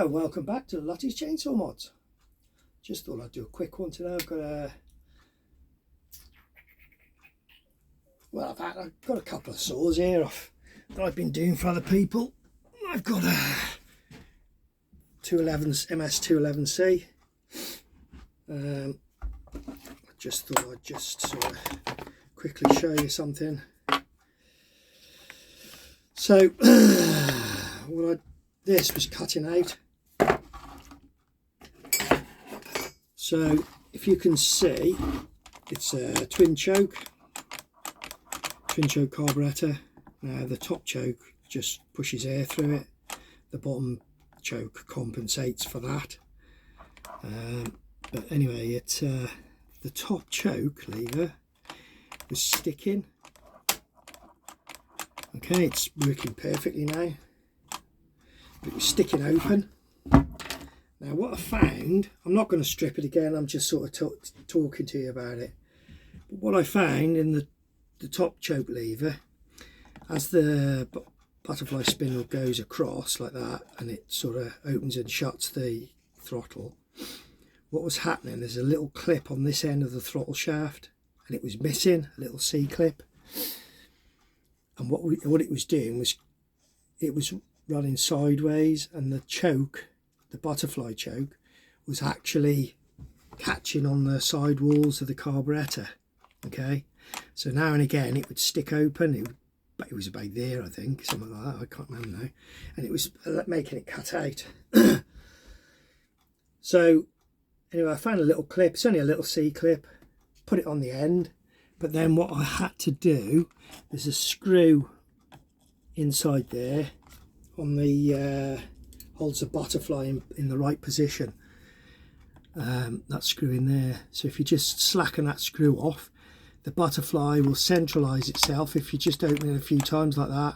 Hello, welcome back to Lutys Chainsaw Mods. Just thought I'd do a quick one today. I've got a couple of saws here that I've been doing for other people. I've got a ms211c. I just thought I'd just sort of quickly show you something. So this was cutting out. So if you can see, it's a twin choke carburetor. Now the top choke just pushes air through it. The bottom choke compensates for that. But anyway, it's the top choke lever was sticking. Okay, it's working perfectly now. It was sticking open. Now what I found, I'm not going to strip it again, I'm just sort of talking to you about it. But what I found in the top choke lever, as the butterfly spindle goes across like that and it sort of opens and shuts the throttle, what was happening, there's a little clip on this end of the throttle shaft and it was missing, a little C clip. And what it was doing was it was running sideways, and the choke, the butterfly choke, was actually catching on the side walls of the carburetor. Okay, so now and again it would stick open. It was about there, I think, something like that. I can't remember now, and it was making it cut out. So anyway, I found a little clip. It's only a little C clip. Put it on the end. But then what I had to do, there's a screw inside there on the holds the butterfly in the right position. That screw in there. So if you just slacken that screw off, the butterfly will centralise itself if you just open it a few times like that,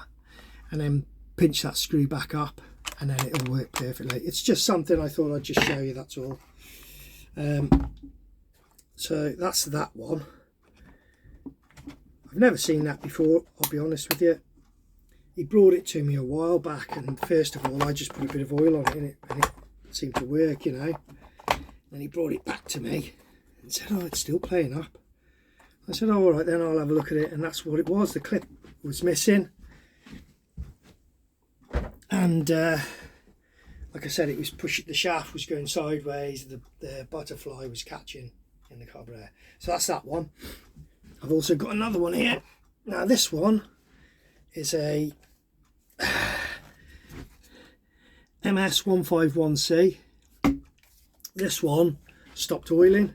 and then pinch that screw back up, and then it'll work perfectly. It's just something I thought I'd just show you, that's all. So that's that one. I've never seen that before, I'll be honest with you. He brought it to me a while back, and first of all I just put a bit of oil on it and it seemed to work, you know. And he brought it back to me and said, oh, it's still playing up. I said, oh, all right, then I'll have a look at it. And that's what it was. The clip was missing. And like I said, it was pushing, the shaft was going sideways, the butterfly was catching in the carburetor. So that's that one. I've also got another one here. Now this one is a ms151c. This one stopped oiling.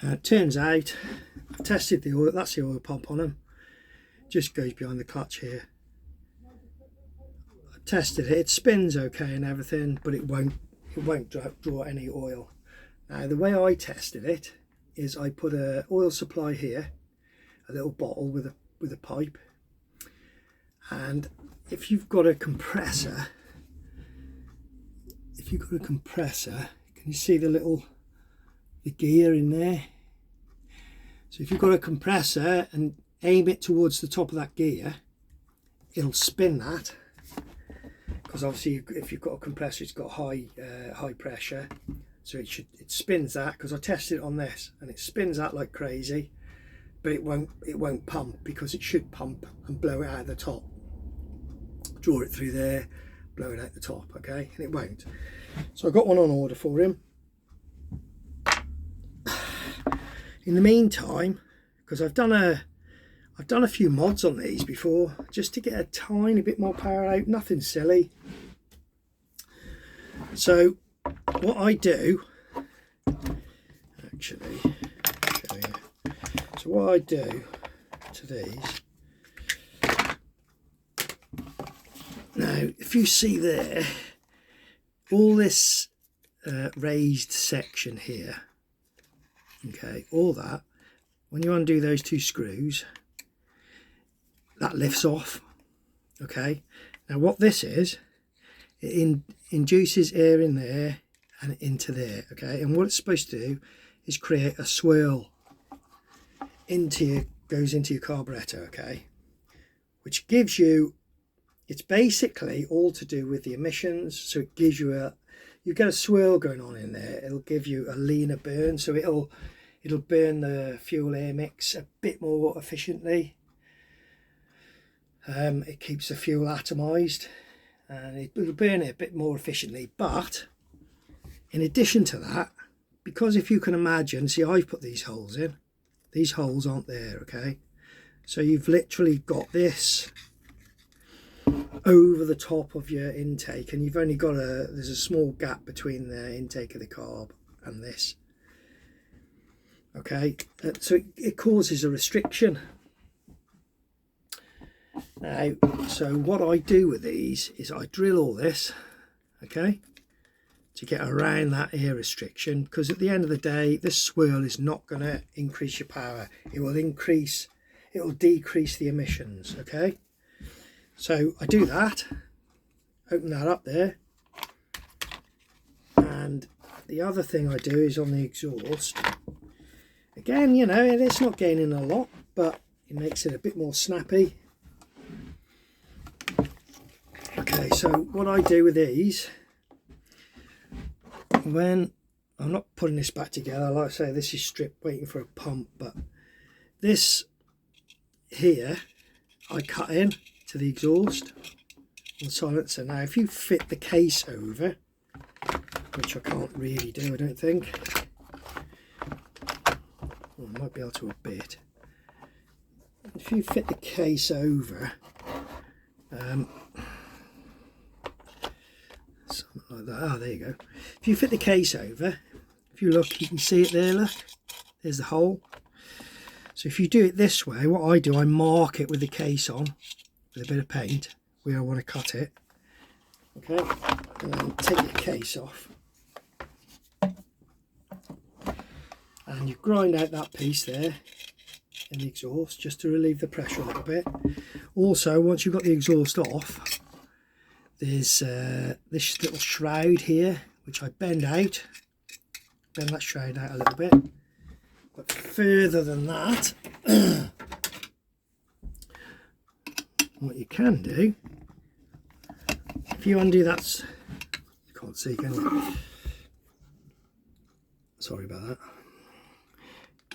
It turns out I've tested the oil. That's the oil pump on them. Just goes behind the clutch here. I tested it. It spins okay and everything, but it won't draw any oil. Now the way I tested it is I put a oil supply here, a little bottle with a pipe, and if you've got a compressor, can you see the gear in there? So if you've got a compressor and aim it towards the top of that gear, it'll spin that, because obviously if you've got a compressor, it's got high pressure. So it spins that, because I tested it on this and it spins that like crazy, but it won't pump, because it should pump and blow it out the top. Draw it through there, blow it out the top, okay? And it won't. So I got one on order for him. In the meantime, because I've done a few mods on these before, just to get a tiny bit more power out, nothing silly. So what I do, actually, show you. So what I do to these, now if you see there, all this raised section here, okay, all that, when you undo those two screws, that lifts off. Okay, now what this is, it induces air in there and into there. Okay, and what it's supposed to do is create a swirl goes into your carburetor, okay, which gives you it's basically all to do with the emissions. So it gives you you get a swirl going on in there. It'll give you a leaner burn, so it'll burn the fuel air mix a bit more efficiently. It keeps the fuel atomized, and it'll burn it a bit more efficiently. But in addition to that, because if you can imagine, see, I've put these holes in. These holes aren't there, okay? So you've literally got this over the top of your intake, and you've only got there's a small gap between the intake of the carb and this. Okay, so it causes a restriction. Now, so what I do with these is I drill all this, okay, to get around that air restriction, because at the end of the day, this swirl is not going to increase your power. It will decrease the emissions, okay? So I do that, open that up there, and the other thing I do is on the exhaust. Again, you know, it's not gaining a lot, but it makes it a bit more snappy. Okay, so what I do with these, when I'm not putting this back together, like I say, this is stripped waiting for a pump, but this here I cut in to the exhaust and silencer. Now if you fit the case over, which I can't really do, I don't think, well, I might be able to a bit. If you fit the case over, something like that. There you go. If you fit the case over, if you look, you can see it there, look, there's the hole. So if you do it this way, what I do, I mark it with the case on with a bit of paint where I want to cut it, okay, and then take the case off and you grind out that piece there in the exhaust just to relieve the pressure a little bit. Also, once you've got the exhaust off, there's this little shroud here which I bend that shroud out a little bit. But further than that, what you can do, if you undo that, you can't see, can you? Sorry about that.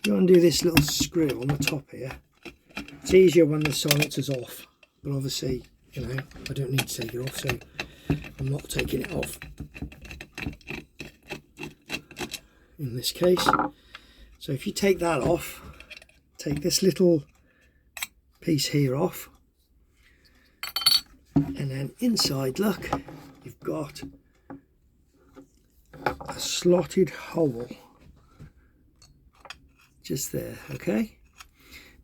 You undo this little screw on the top here. It's easier when the silencer's off, but obviously, you know, I don't need to take it off, so I'm not taking it off in this case. So if you take that off, take this little piece here off, and then inside, look, you've got a slotted hole just there, okay?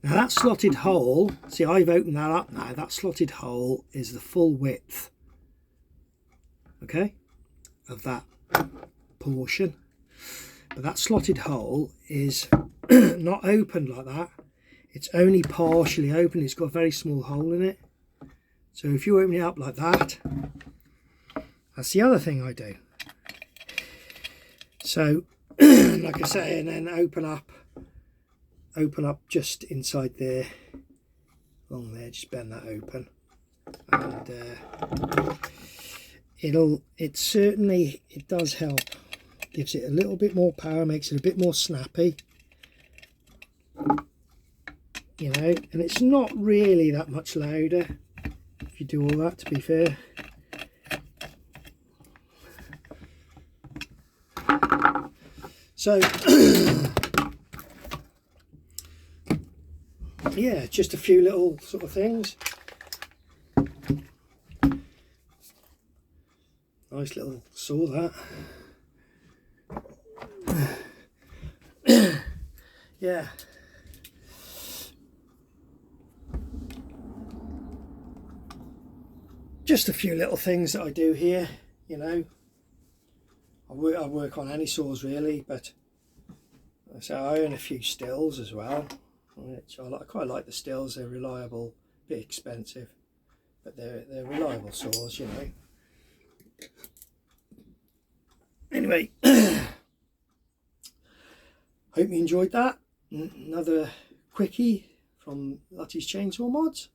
Now that slotted hole, see, I've opened that up now, that slotted hole is the full width, okay, of that portion. But that slotted hole is not opened like that, it's only partially open, it's got a very small hole in it. So if you open it up like that, that's the other thing I do. So like I say, and then open up just inside there, along there, just bend that open, and it does help, gives it a little bit more power, makes it a bit more snappy, you know, and it's not really that much louder if you do all that, to be fair. So yeah, just a few little sort of things. Nice little saw that. Yeah. Just a few little things that I do here, you know. I work on any saws really, but so I own a few stills as well, which I quite like the stills. They're reliable, a bit expensive, but they're reliable saws, you know. Anyway, hope you enjoyed that. Another quickie from Lutys Chainsaw Mods.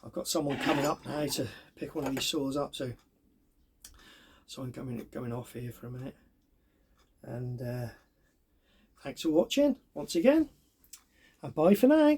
I've got someone coming up now to pick one of these saws up, so I'm going off here for a minute. And thanks for watching once again, and bye for now.